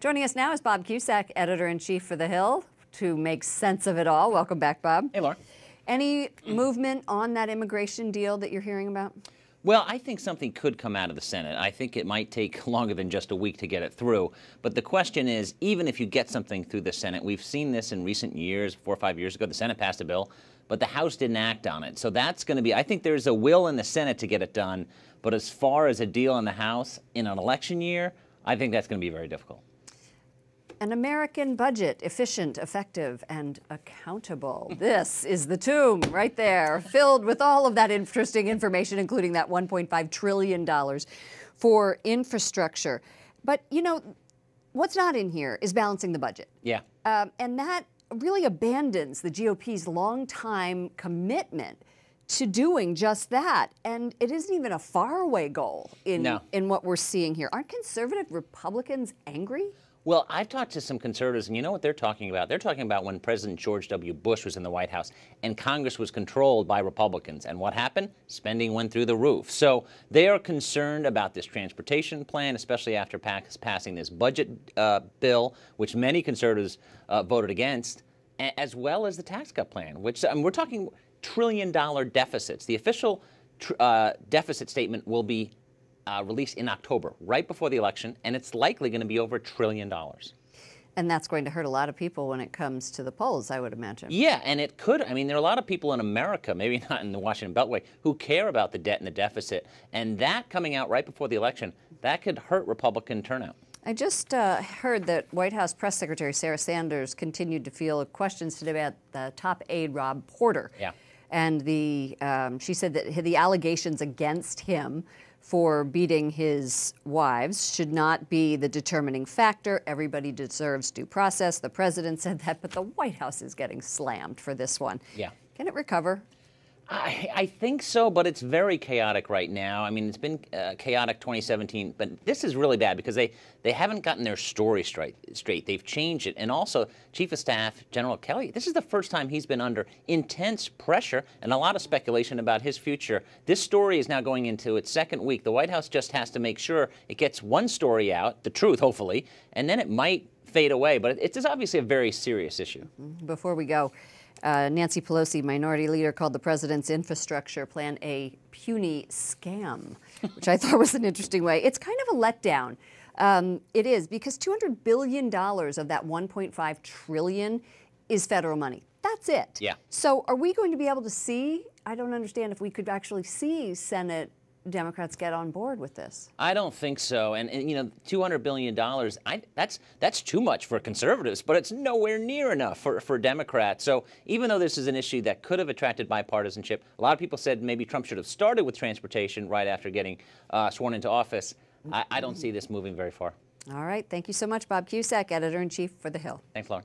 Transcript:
Joining us now is Bob Cusack, editor-in-chief for The Hill, to make sense of it all. Welcome back, Bob. Hey, Laura. Any movement on that immigration deal that you're hearing about? Well, I think something could come out of the Senate. I think it might take longer than just a week to get it through. But the question is, even if you get something through the Senate, we've seen this in recent years, 4 or 5 years ago, the Senate passed a bill, but the House didn't act on it. So that's going to be, I think there's a will in the Senate to get it done. But as far as a deal in the House in an election year, I think that's going to be very difficult. An American budget, efficient, effective, and accountable. This is the tomb right there, filled with all of that interesting information, including that $1.5 trillion for infrastructure. But, you know, what's not in here is balancing the budget. Yeah. And that really abandons the GOP's longtime commitment to doing just that. And it isn't even a faraway goal in what we're seeing here. Aren't conservative Republicans angry? Well, I've talked to some conservatives, and you know what they're talking about? They're talking about when President George W. Bush was in the White House and Congress was controlled by Republicans. And what happened? Spending went through the roof. So they are concerned about this transportation plan, especially after passing this budget bill, which many conservatives voted against, as well as the tax cut plan, which we're talking trillion-dollar deficits. The official deficit statement will be released in October, right before the election, and it's likely going to be over $1 trillion. And that's going to hurt a lot of people when it comes to the polls, I would imagine. Yeah, and it could. I mean, there are a lot of people in America, maybe not in the Washington Beltway, who care about the debt and the deficit. And that coming out right before the election, that could hurt Republican turnout. I just heard that White House Press Secretary Sarah Sanders continued to field questions today about the top aide, Rob Porter. Yeah. And she said that the allegations against him for beating his wives should not be the determining factor. Everybody deserves due process. The president said that, but the White House is getting slammed for this one. Yeah. Can it recover? I think so, but it's very chaotic right now. I mean, it's been chaotic 2017, but this is really bad because they haven't gotten their story straight. They've changed it. And also, Chief of Staff General Kelly, this is the first time he's been under intense pressure and a lot of speculation about his future. This story is now going into its second week. The White House just has to make sure it gets one story out, the truth, hopefully, and then it might fade away. But it's obviously a very serious issue. Before we go, Nancy Pelosi, minority leader, called the president's infrastructure plan a puny scam, which I thought was an interesting way. It's kind of a letdown. It is, because $200 billion of that $1.5 trillion is federal money. That's it. Yeah. So are we going to be able to see? I don't understand if we could actually see Senate Democrats get on board with this. I don't think so. And you know, $200 billion, that's too much for conservatives, but it's nowhere near enough for Democrats. So even though this is an issue that could have attracted bipartisanship, a lot of people said maybe Trump should have started with transportation right after getting sworn into office. I don't see this moving very far. All right. Thank you so much, Bob Cusack, editor-in-chief for The Hill. Thanks, Laura.